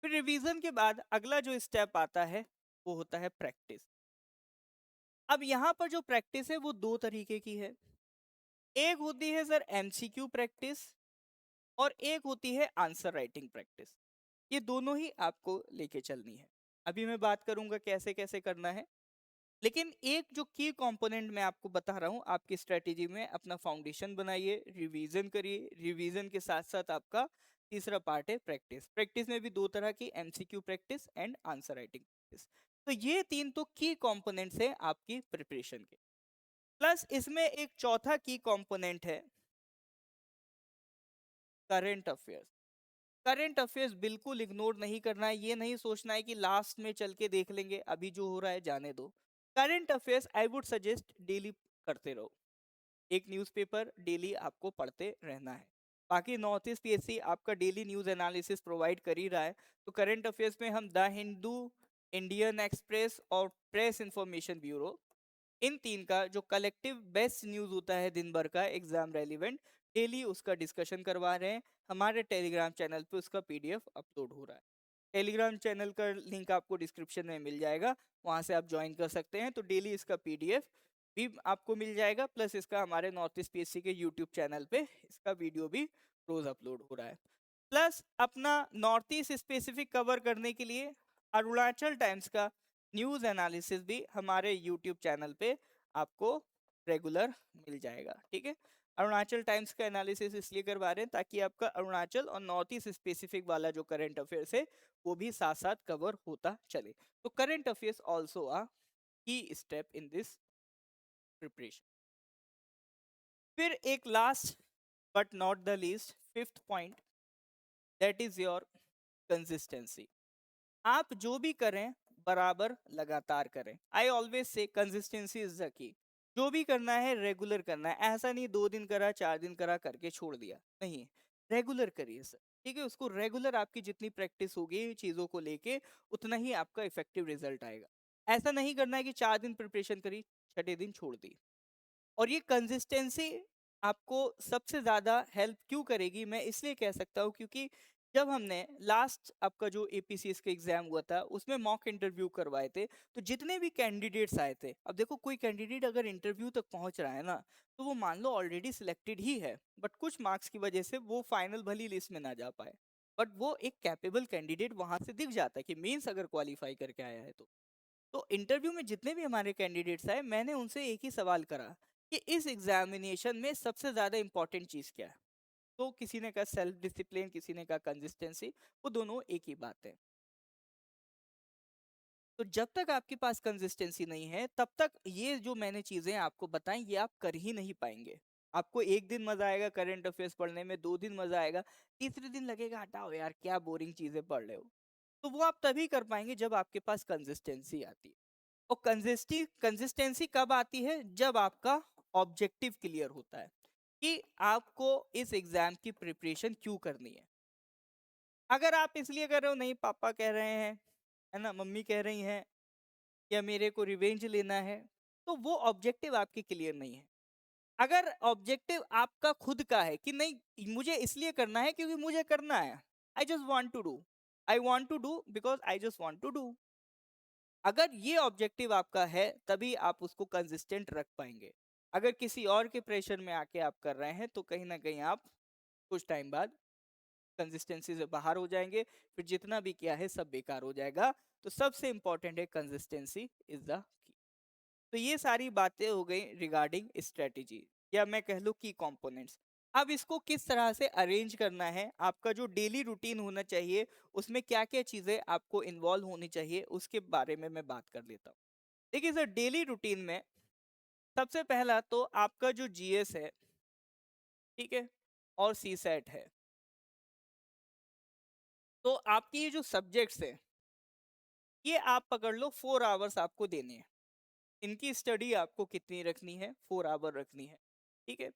फिर रिवीजन के बाद अगला जो स्टेप आता है वो होता है प्रैक्टिस। अब यहाँ पर जो प्रैक्टिस है वो दो तरीके की है। एक होती है सर एमसीक्यू प्रैक्टिस, और एक होती है आंसर राइटिंग प्रैक्टिस। ये दोनों ही आपको लेके चलनी है। अभी मैं बात करूंगा कैसे कैसे करना है, लेकिन एक जो की कंपोनेंट मैं आपको बता रहा हूँ आपकी स्ट्रेटेजी में, अपना फाउंडेशन बनाइए, रिवीजन करिए, रिवीजन के साथ साथ आपका तीसरा पार्ट है प्रैक्टिस। प्रैक्टिस में भी दो तरह की, MCQ practice and answer writing practice. तो ये तीन तो की कंपोनेंट्स हैं आपकी प्रिपरेशन के। प्लस इसमें एक चौथा की कंपोनेंट है करंट अफेयर्स। करंट अफेयर्स बिल्कुल इग्नोर नहीं करना है, ये नहीं सोचना है कि लास्ट में चल के देख लेंगे, अभी जो हो रहा है जाने दो। Current affairs I would suggest daily करते रहो। एक न्यूज़पेपर डेली आपको पढ़ते रहना है। बाकी नॉर्थ ईस्ट पीएससी आपका डेली न्यूज़ एनालिसिस प्रोवाइड कर ही रहा है। तो करंट अफेयर्स में हम द हिंदू, इंडियन एक्सप्रेस और प्रेस इंफॉर्मेशन ब्यूरो, इन तीन का जो कलेक्टिव बेस्ट न्यूज होता है दिन भर का एग्जाम रेलिवेंट, डेली उसका डिस्कशन करवा रहे हैं। हमारे टेलीग्राम चैनल पे उसका पीडीएफ अपलोड हो रहा है। टेलीग्राम चैनल का लिंक आपको डिस्क्रिप्शन में मिल जाएगा, वहां से आप ज्वाइन कर सकते हैं। तो डेली इसका पीडीएफ भी आपको मिल जाएगा, प्लस इसका हमारे नॉर्थ ईस्ट पीएससी के यूट्यूब चैनल पे इसका वीडियो भी रोज अपलोड हो रहा है। प्लस अपना नॉर्थ ईस्ट स्पेसिफिक कवर करने के लिए अरुणाचल टाइम्स का न्यूज़ एनालिसिस भी हमारे यूट्यूब चैनल पे आपको रेगुलर मिल जाएगा, ठीक है। अरुणाचल टाइम्स का एनालिसिस इसलिए करवा रहे हैं ताकि आपका अरुणाचल और नॉर्थ ईस्ट स्पेसिफिक वाला जो करंट अफेयर्स है वो भी साथ साथ कवर होता चले। तो करंट अफेयर्स ऑल्सो आ की स्टेप इन दिस प्रिपरेशन। फिर एक last but not the least fifth point, that is your consistency. आप जो भी करें बराबर लगातार करें। I always say consistency is the key. जो भी करना है रेगुलर करना है, ऐसा नहीं 2 दिन करा 4 दिन करा करके छोड़ दिया, नहीं, रेगुलर करिए सर। ठीक है, उसको रेगुलर आपकी जितनी प्रैक्टिस होगी चीजों को लेके उतना ही आपका इफेक्टिव रिजल्ट आएगा। ऐसा नहीं करना है कि 4 दिन प्रिपरेशन करी 6ठे दिन छोड़ दी। और ये कंसिस्टेंसी आपको सबसे ज्यादा हेल्प क्यों करेगी, मैं इसलिए कह सकता हूँ क्योंकि जब हमने लास्ट आपका जो एपीसीएस का एग्जाम हुआ था उसमें मॉक इंटरव्यू करवाए थे, तो जितने भी कैंडिडेट्स आए थे, अब देखो कोई कैंडिडेट अगर इंटरव्यू तक पहुंच रहा है ना, तो वो मान लो ऑलरेडी सिलेक्टेड ही है, बट कुछ मार्क्स की वजह से वो फाइनल भली लिस्ट में ना जा पाए, बट वो एक कैपेबल कैंडिडेट वहां से दिख जाता है कि मेंस अगर क्वालिफाई करके आया है तो इंटरव्यू में जितने भी हमारे कैंडिडेट्स आए मैंने उनसे एक ही सवाल करा कि इस एग्जामिनेशन में सबसे ज्यादा इंपॉर्टेंट चीज क्या है। तो किसी ने कहा सेल्फ डिसिप्लिन, किसी ने कहा कंसिस्टेंसी, वो दोनों एक ही बात है। तो जब तक आपके पास कंसिस्टेंसी नहीं है तब तक ये जो मैंने चीजें आपको बताई ये आप कर ही नहीं पाएंगे। आपको एक दिन मजा आएगा करंट अफेयर्स पढ़ने में, 2 दिन मजा आएगा, तीसरे दिन लगेगा हटाओ यार क्या बोरिंग चीजें पढ़ रहे हो। तो वो आप तभी कर पाएंगे जब आपके पास कंसिस्टेंसी आती है। और कंसिस्टेंसी कब आती है, जब आपका ऑब्जेक्टिव क्लियर होता है कि आपको इस एग्जाम की प्रिपरेशन क्यों करनी है। अगर आप इसलिए कर रहे हो नहीं पापा कह रहे हैं, है ना, मम्मी कह रही हैं, या मेरे को रिवेंज लेना है, तो वो ऑब्जेक्टिव आपकी क्लियर नहीं है। अगर ऑब्जेक्टिव आपका खुद का है कि नहीं मुझे इसलिए करना है क्योंकि मुझे करना है, I just want to do, I want to do because I just want to do, अगर ये ऑब्जेक्टिव आपका है तभी आप उसको कंसिस्टेंट रख पाएंगे। अगर किसी और के प्रेशर में आके आप कर रहे हैं तो कहीं ना कहीं आप कुछ टाइम बाद कंसिस्टेंसी से बाहर हो जाएंगे, फिर जितना भी किया है सब बेकार हो जाएगा। तो सबसे इंपॉर्टेंट है कंसिस्टेंसी इज द की। तो ये सारी बातें हो गई रिगार्डिंग स्ट्रेटेजी, या मैं कह लूँ की कंपोनेंट्स। अब इसको किस तरह से अरेंज करना है, आपका जो डेली रूटीन होना चाहिए उसमें क्या क्या चीजें आपको इन्वॉल्व होनी चाहिए उसके बारे में मैं बात कर लेता हूँ। देखिए सर, डेली रूटीन में सबसे पहला तो आपका जो जीएस है, ठीक है, और सी सेट है, तो आपकी ये जो सब्जेक्ट्स है ये आप पकड़ लो 4 आवर्स आपको देने हैं। इनकी स्टडी आपको कितनी रखनी है, 4 आवर रखनी है, ठीक है।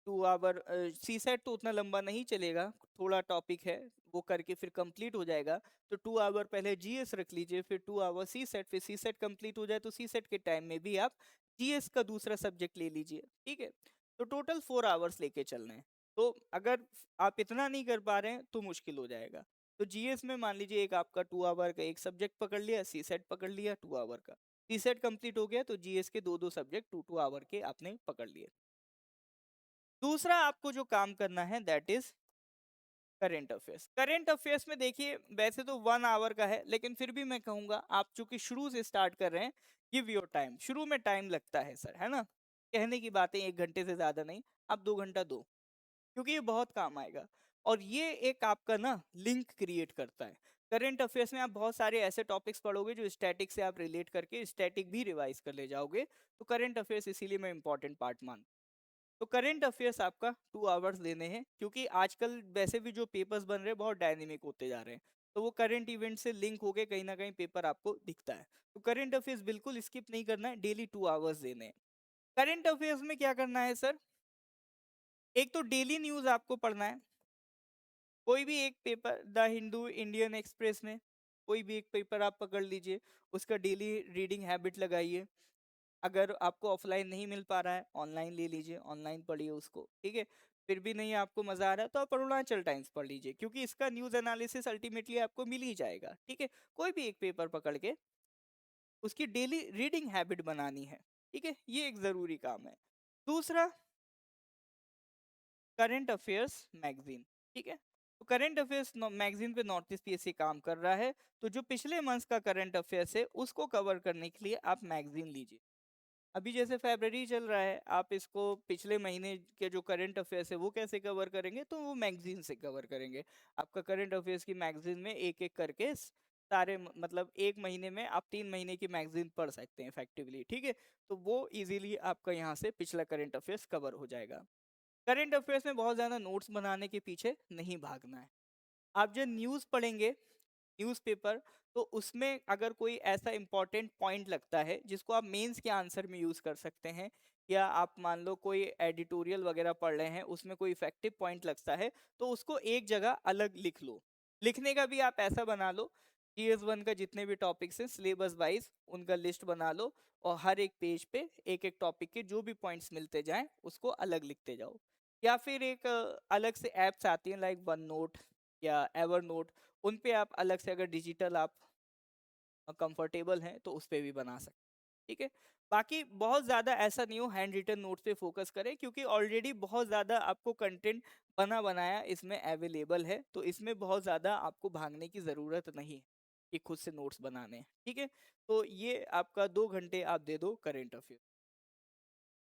2 आवर सी सेट तो उतना लंबा नहीं चलेगा, थोड़ा टॉपिक है वो करके फिर कंप्लीट हो जाएगा। तो 2 आवर पहले जीएस रख लीजिए, फिर 2 आवर सी सेट, फिर सी सेट कंप्लीट हो जाए तो सी सेट के टाइम में भी आप जीएस का दूसरा सब्जेक्ट ले लीजिए, ठीक है। तो टोटल 4 आवर्स लेके चलना है। तो अगर आप इतना नहीं कर पा रहे हैं तो मुश्किल हो जाएगा। तो जीएस में मान लीजिए एक आपका 2 आवर का एक सब्जेक्ट पकड़ लिया, सी सेट पकड़ लिया 2 आवर का, सी सेट कंप्लीट हो गया तो जीएस के दो दो सब्जेक्ट 2 2 आवर के आपने पकड़ लिए। दूसरा आपको जो काम करना है that is current affairs. Current affairs में देखिए वैसे तो 1 आवर का है, लेकिन फिर भी मैं कहूंगा आप चूंकि शुरू से स्टार्ट कर रहे हैं, गिव योर टाइम। शुरू में टाइम लगता है सर, है ना, कहने की बातें 1 घंटे से ज्यादा नहीं, आप 2 घंटा दो, क्योंकि ये बहुत काम आएगा। और ये एक आपका ना लिंक क्रिएट करता है। करंट अफेयर्स में आप बहुत सारे ऐसे टॉपिक्स पढ़ोगे जो स्टैटिक से आप रिलेट करके स्टैटिक भी रिवाइज कर ले जाओगे। तो करंट अफेयर्स इसीलिए मैं इंपॉर्टेंट पार्ट मानता हूं। तो करंट अफेयर्स आपका 2 आवर्स देने हैं, क्योंकि आजकल वैसे भी जो पेपर्स बन रहे हैं बहुत डायनेमिक होते जा रहे हैं, तो वो करंट इवेंट से लिंक होके कहीं ना कहीं पेपर आपको दिखता है। तो करंट अफेयर्स बिल्कुल स्किप नहीं करना है, डेली 2 आवर्स देने हैं। करंट अफेयर्स में क्या करना है सर, एक तो डेली न्यूज आपको पढ़ना है। कोई भी एक paper, the Hindu, Indian express में कोई भी एक पेपर आप पकड़ लीजिए, उसका डेली रीडिंग हैबिट लगाइए। अगर आपको ऑफलाइन नहीं मिल पा रहा है ऑनलाइन ले लीजिए, ऑनलाइन पढ़िए उसको, ठीक है। फिर भी नहीं आपको मजा आ रहा है तो आप अरुणाचल टाइम्स पढ़ लीजिए, क्योंकि इसका न्यूज एनालिसिस अल्टीमेटली आपको मिल ही जाएगा, ठीक है। कोई भी एक पेपर पकड़ के उसकी डेली रीडिंग हैबिट बनानी है, ठीक है, ये एक जरूरी काम है। दूसरा, करंट अफेयर्स मैगजीन, ठीक है। तो करंट अफेयर्स मैगजीन पे नॉर्थ ईस्ट पीएससी काम कर रहा है, तो जो पिछले मंथ का करंट अफेयर्स है उसको कवर करने के लिए आप मैगजीन लीजिए। अभी जैसे फरवरी चल रहा है, आप इसको पिछले महीने के जो करंट अफेयर्स है वो कैसे कवर करेंगे, तो वो मैगजीन से कवर करेंगे। आपका करंट अफेयर्स की मैगजीन में एक एक करके सारे मतलब एक महीने में आप 3 महीने की मैगजीन पढ़ सकते हैं इफेक्टिवली, ठीक है। तो वो इजीली आपका यहाँ से पिछला करंट अफेयर्स कवर हो जाएगा। करंट अफेयर्स में बहुत ज़्यादा नोट्स बनाने के पीछे नहीं भागना है। आप जो न्यूज़ पढ़ेंगे, न्यूज़पेपर, तो उसमें अगर कोई ऐसा इंपॉर्टेंट पॉइंट लगता है जिसको आप मेंस के आंसर में यूज़ कर सकते हैं, या आप मान लो कोई एडिटोरियल वगैरह पढ़ रहे हैं उसमें कोई इफेक्टिव पॉइंट लगता है, तो उसको एक जगह अलग लिख लो। लिखने का भी आप ऐसा बना लो, GS1 का जितने भी टॉपिक्स हैं सिलेबस वाइज उनका लिस्ट बना लो, और हर एक पेज पे एक एक टॉपिक के जो भी पॉइंट्स मिलते जाएं उसको अलग लिखते जाओ। या फिर एक अलग से एप्स आती हैं लाइक वन नोट या एवर नोट, उन पे आप अलग से अगर डिजिटल आप कंफर्टेबल हैं तो उस पे भी बना सकते हैं, ठीक है। बाकी बहुत ज़्यादा ऐसा नहीं हो हैंड रिटन नोट्स पे फोकस करें, क्योंकि ऑलरेडी बहुत ज़्यादा आपको कंटेंट बना बनाया इसमें अवेलेबल है, तो इसमें बहुत ज़्यादा आपको भागने की ज़रूरत नहीं है कि खुद से नोट्स बनाने हैं, ठीक है। तो ये आपका 2 घंटे आप दे दो करेंट अफेयर।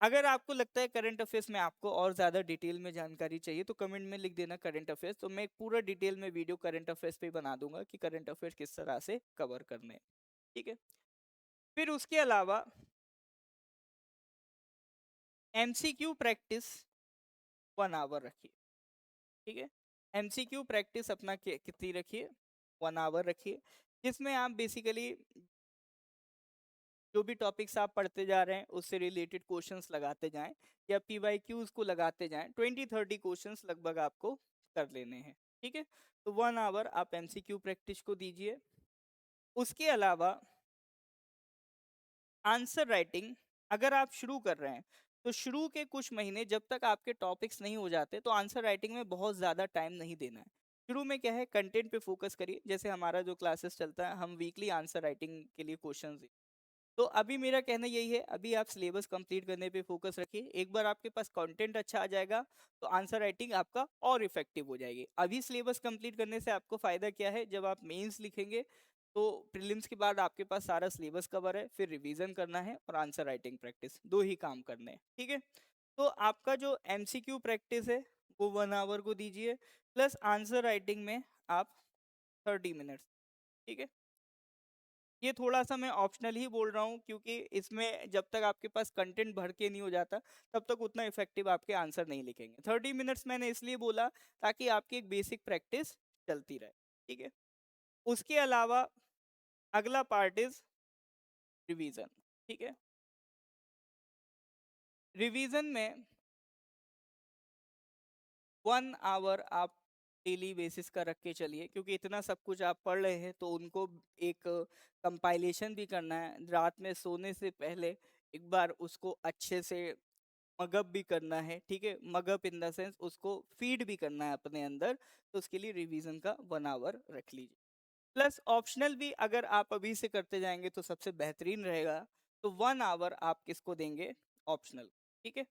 अगर आपको लगता है करंट अफेयर्स में आपको और ज़्यादा डिटेल में जानकारी चाहिए तो कमेंट में लिख देना करंट अफेयर्स, तो मैं एक पूरा डिटेल में वीडियो करंट अफेयर्स पे बना दूंगा कि करंट अफेयर्स किस तरह से कवर करने हैं, ठीक है। फिर उसके अलावा MCQ प्रैक्टिस 1 आवर रखिए, ठीक है। MCQ प्रैक्टिस अपना कितनी रखिए, 1 आवर रखिए, जिसमें आप बेसिकली जो भी टॉपिक्स आप पढ़ते जा रहे हैं उससे रिलेटेड क्वेश्चंस लगाते जाएं, या PYQs को लगाते जाएं। 20-30 क्वेश्चंस लगभग आपको कर लेने हैं, ठीक है। तो 1 आवर आप MCQ प्रैक्टिस को दीजिए। उसके अलावा आंसर राइटिंग अगर आप शुरू कर रहे हैं तो शुरू के कुछ महीने जब तक आपके टॉपिक्स नहीं हो जाते तो आंसर राइटिंग में बहुत ज़्यादा टाइम नहीं देना है। शुरू में क्या है, कंटेंट पे फोकस करिए। जैसे हमारा जो क्लासेस चलता है हम वीकली आंसर राइटिंग के लिए क्वेश्चंस, तो अभी मेरा कहना यही है, अभी आप सिलेबस कंप्लीट करने पे फोकस रखिए। एक बार आपके पास कंटेंट अच्छा आ जाएगा तो आंसर राइटिंग आपका और इफेक्टिव हो जाएगी। अभी सिलेबस कंप्लीट करने से आपको फायदा क्या है, जब आप मेंस लिखेंगे तो प्रीलिम्स के बाद आपके पास सारा सिलेबस कवर है, फिर रिवीजन करना है और आंसर राइटिंग प्रैक्टिस, दो ही काम करने हैं, ठीक है। तो आपका जो MCQ प्रैक्टिस है वो 1 आवर को दीजिए, प्लस आंसर राइटिंग में आप 30 मिनट्स, ठीक है। ये थोड़ा सा मैं ऑप्शनल ही बोल रहा हूँ, क्योंकि इसमें जब तक आपके पास कंटेंट भर के नहीं हो जाता तब तक उतना इफेक्टिव आपके आंसर नहीं लिखेंगे। 30 मिनट्स मैंने इसलिए बोला ताकि आपकी एक बेसिक प्रैक्टिस चलती रहे, ठीक है। उसके अलावा अगला पार्ट इज रिवीजन, ठीक है। रिवीजन में 1 आवर आप डेली बेसिस का रख के चलिए, क्योंकि इतना सब कुछ आप पढ़ रहे हैं तो उनको एक कंपाइलेशन भी करना है। रात में सोने से पहले एक बार उसको अच्छे से मगअप भी करना है, ठीक है। मगअप इन द सेंस उसको फीड भी करना है अपने अंदर, तो उसके लिए रिवीजन का 1 आवर रख लीजिए। प्लस ऑप्शनल भी अगर आप अभी से करते जाएंगे तो सबसे बेहतरीन रहेगा। तो 1 आवर आप किसको देंगे, ऑप्शनल, ठीक है।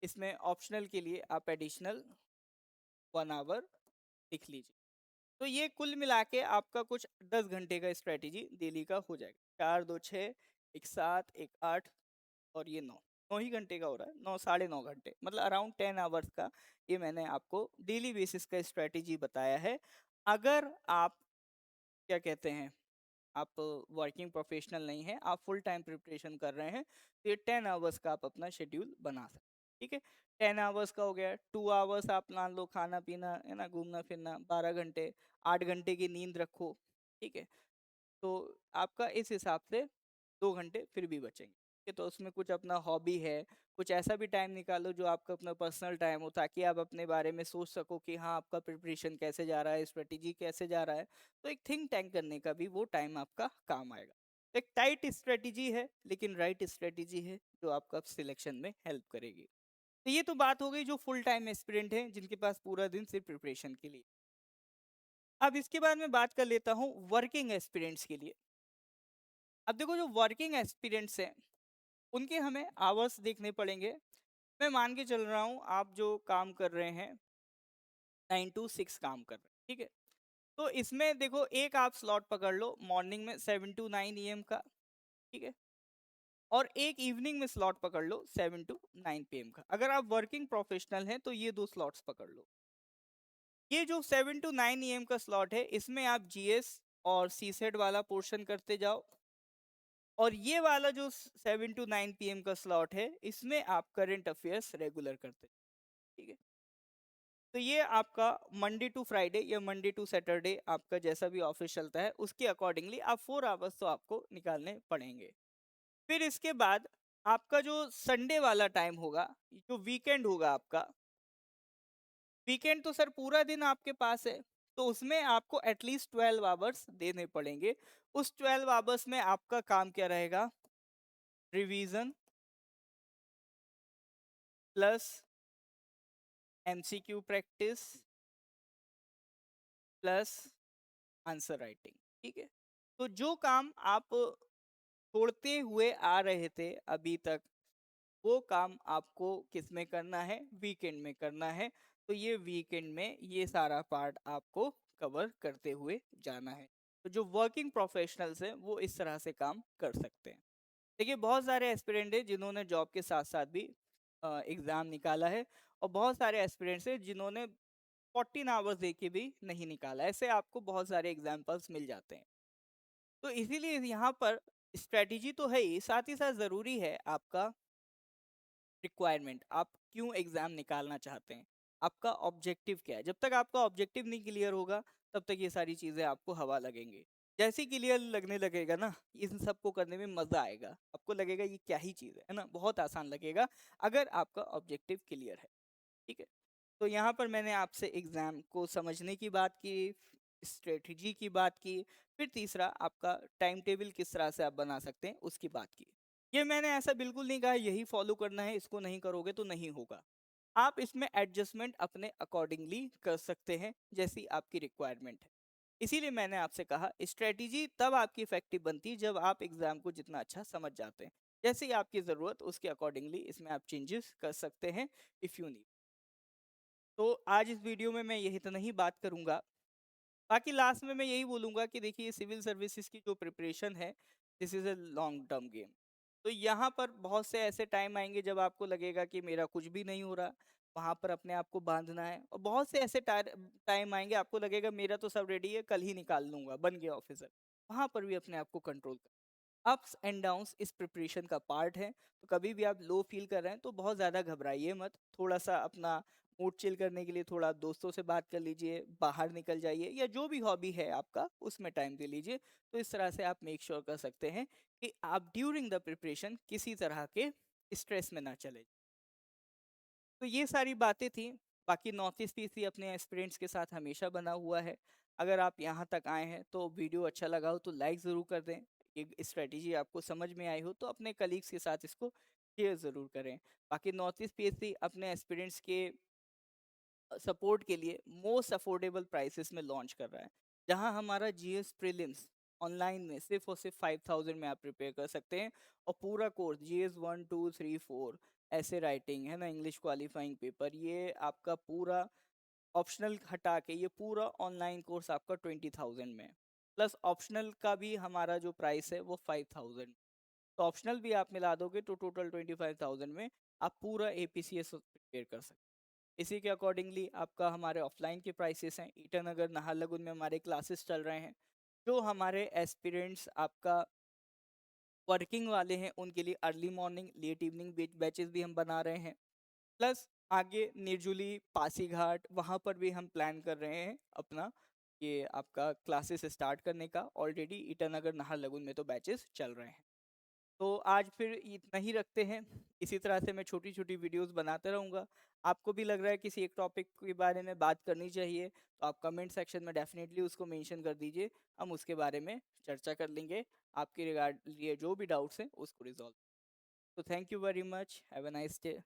इसमें ऑप्शनल के लिए आप एडिशनल 1 आवर लिख लीजिए। तो ये कुल मिला के आपका कुछ 10 घंटे का स्ट्रेटेजी डेली का हो जाएगा। 4 2 6, एक 7 एक 8 और ये 9 9 ही घंटे का हो रहा है, 9 साढ़े 9 घंटे, मतलब अराउंड 10 आवर्स का ये मैंने आपको डेली बेसिस का स्ट्रेटेजी बताया है। अगर आप क्या कहते हैं, आप वर्किंग प्रोफेशनल नहीं है, आप फुल टाइम प्रिपरेशन कर रहे हैं, तो ये 10 आवर्स का आप अपना शेड्यूल बना सकते हैं, ठीक है। 10 आवर्स का हो गया। 2 आवर्स आप मान लो खाना पीना है ना, घूमना फिरना, 12 घंटे, 8 घंटे की नींद रखो, ठीक है। तो आपका इस हिसाब से 2 घंटे फिर भी बचेंगे, ठीक है। तो उसमें कुछ अपना हॉबी है, कुछ ऐसा भी टाइम निकालो जो आपका अपना पर्सनल टाइम हो, ताकि आप अपने बारे में सोच सको कि हाँ आपका प्रिपरेशन कैसे जा रहा है, स्ट्रेटेजी कैसे जा रहा है। तो एक थिंक टैंक करने का भी वो टाइम आपका काम आएगा। एक टाइट स्ट्रेटेजी है लेकिन राइट स्ट्रेटेजी है जो आपका सिलेक्शन में हेल्प करेगी। तो ये तो बात हो गई जो फुल टाइम एस्पिरेंट हैं जिनके पास पूरा दिन सिर्फ प्रिपरेशन के लिए। अब इसके बाद मैं बात कर लेता हूँ वर्किंग एस्पिरेंट्स के लिए। अब देखो जो वर्किंग एक्सपीरियंस है उनके हमें आवर्स देखने पड़ेंगे। मैं मान के चल रहा हूँ आप जो काम कर रहे हैं 9 to 6 काम कर रहे हैं, ठीक है। तो इसमें देखो एक आप स्लॉट पकड़ लो मॉर्निंग में 7 to 9 AM का, ठीक है। और एक इवनिंग में स्लॉट पकड़ लो 7 to 9 PM का। अगर आप वर्किंग प्रोफेशनल हैं तो ये 2 स्लॉट्स पकड़ लो। ये जो 7 to 9 AM का स्लॉट है, इसमें आप जीएस और सीसेट वाला पोर्शन करते जाओ, और ये वाला जो 7 to 9 PM का स्लॉट है, इसमें आप करंट अफेयर्स रेगुलर करते जाओ। ठीक है, तो ये आपका मंडे टू फ्राइडे या मंडे टू सैटरडे, आपका जैसा भी ऑफिस चलता है उसके अकॉर्डिंगली आप 4 आवर्स तो आपको निकालने पड़ेंगे। फिर इसके बाद आपका जो संडे वाला टाइम होगा, जो वीकेंड होगा आपका, वीकेंड तो सर पूरा दिन आपके पास है, तो उसमें आपको एटलीस्ट 12 आवर्स देने पड़ेंगे। उस 12 आवर्स में आपका काम क्या रहेगा? Revision plus MCQ practice plus answer writing. ठीक है, तो जो काम आप छोड़ते हुए आ रहे थे अभी तक, वो काम आपको किस में करना है? वीकेंड में करना है। तो ये वीकेंड में ये सारा पार्ट आपको कवर करते हुए जाना है। तो जो वर्किंग प्रोफेशनल्स हैं वो इस तरह से काम कर सकते हैं। देखिए, बहुत सारे एस्पिरेंट हैं जिन्होंने जॉब के साथ साथ भी एग्ज़ाम निकाला है, और बहुत सारे एस्पिरेंट्स हैं जिन्होंने 14 आवर्स दे के भी नहीं निकाला। ऐसे आपको बहुत सारे एग्जाम्पल्स मिल जाते हैं। तो इसीलिए यहाँ पर स्ट्रेटेजी तो है ही, साथ ही साथ ज़रूरी है आपका रिक्वायरमेंट। आप क्यों एग्जाम निकालना चाहते हैं, आपका ऑब्जेक्टिव क्या है? जब तक आपका ऑब्जेक्टिव नहीं क्लियर होगा, तब तक ये सारी चीज़ें आपको हवा लगेंगी। जैसे ही क्लियर लगने लगेगा ना, इन सबको करने में मज़ा आएगा, आपको लगेगा ये क्या ही चीज़ है ना, बहुत आसान लगेगा अगर आपका ऑब्जेक्टिव क्लियर है। ठीक है, तो यहाँ पर मैंने आपसे एग्ज़ाम को समझने की बात की, स्ट्रेटजी की बात की, फिर तीसरा आपका टाइम टेबल किस तरह से आप बना सकते हैं उसकी बात की। ये मैंने ऐसा बिल्कुल नहीं कहा यही फॉलो करना है, इसको नहीं करोगे तो नहीं होगा। आप इसमें एडजस्टमेंट अपने अकॉर्डिंगली कर सकते हैं, जैसी आपकी रिक्वायरमेंट है। इसीलिए मैंने आपसे कहा स्ट्रेटजी तब आपकी इफेक्टिव बनती है जब आप एग्जाम को जितना अच्छा समझ जाते हैं। जैसे ही आपकी ज़रूरत उसके अकॉर्डिंगली इसमें आप चेंजेस कर सकते हैं इफ़ यू नीड। तो आज इस वीडियो में मैं यही तो नहीं बात करूंगा, बाकी लास्ट में मैं यही बोलूंगा कि देखिए सिविल सर्विसेज की जो प्रिपरेशन है, this is a long term game. तो यहाँ पर बहुत से ऐसे टाइम आएंगे जब आपको लगेगा कि मेरा कुछ भी नहीं हो रहा, वहाँ पर अपने आप को बांधना है, और बहुत से ऐसे टाइम आएंगे आपको लगेगा मेरा तो सब रेडी है, कल ही निकाल लूंगा, बन गया ऑफिसर। वहाँ पर भी अपने आप को कंट्रोल कर। अप्स एंड डाउन्स इस प्रिपरेशन का पार्ट है। तो कभी भी आप लो फील कर रहे हैं तो बहुत ज़्यादा घबराइए मत, थोड़ा सा अपना मूड चिल करने के लिए थोड़ा दोस्तों से बात कर लीजिए, बाहर निकल जाइए, या जो भी हॉबी है आपका उसमें टाइम दे लीजिए। तो इस तरह से आप मेक श्योर कर सकते हैं कि आप ड्यूरिंग द प्रिपरेशन किसी तरह के स्ट्रेस में ना चले। तो ये सारी बातें थी। बाकी नॉर्थ ईस्ट पीसी अपने एस्पिरेंट्स के साथ हमेशा बना हुआ है। अगर आप यहाँ तक आए हैं तो वीडियो अच्छा लगा हो तो लाइक ज़रूर कर दें। ये स्ट्रेटेजी आपको समझ में आई हो तो अपने कलीग्स के साथ इसको शेयर ज़रूर करें। बाकी नॉर्थ ईस्ट पीएससी अपने एस्पिरेंट्स के सपोर्ट के लिए मोस्ट अफोर्डेबल प्राइसेस में लॉन्च कर रहा है, जहां हमारा जीएस प्रीलिम्स ऑनलाइन में सिर्फ और सिर्फ 5000 में आप प्रिपेयर कर सकते हैं, और पूरा कोर्स जीएस 1 2 3 4 ऐसे राइटिंग है ना, इंग्लिश क्वालिफाइंग पेपर, ये आपका पूरा ऑप्शनल हटा के ये पूरा ऑनलाइन कोर्स आपका 20,000 में, प्लस ऑप्शनल का भी हमारा जो प्राइस है वो 5000। तो ऑप्शनल भी आप मिला दोगे तो टोटल 25,000 में आप पूरा एपीसीएस प्रिपेयर कर सकते हैं। इसी के अकॉर्डिंगली आपका हमारे ऑफलाइन के प्राइसेस हैं। ईटानगर नाहरलगुन में हमारे क्लासेस चल रहे हैं। जो हमारे एस्पिरेंट्स आपका वर्किंग वाले हैं उनके लिए early morning late evening batches भी हम बना रहे हैं। प्लस आगे निर्जुली पासीघाट वहाँ पर भी हम प्लान कर रहे हैं अपना ये आपका क्लासेस स्टार्ट करने का। ऑलरेडी ईटानगर नाहरलगुन में तो बैचेस चल रहे हैं। तो आज फिर इतना ही रखते हैं। इसी तरह से मैं छोटी छोटी वीडियोस बनाते रहूँगा। आपको भी लग रहा है किसी एक टॉपिक के बारे में बात करनी चाहिए तो आप कमेंट सेक्शन में डेफिनेटली उसको मेंशन कर दीजिए, हम उसके बारे में चर्चा कर लेंगे। आपके रिगार्ड लिए जो भी डाउट्स हैं उसको रिजॉल्व। तो thank you very much, have a nice day.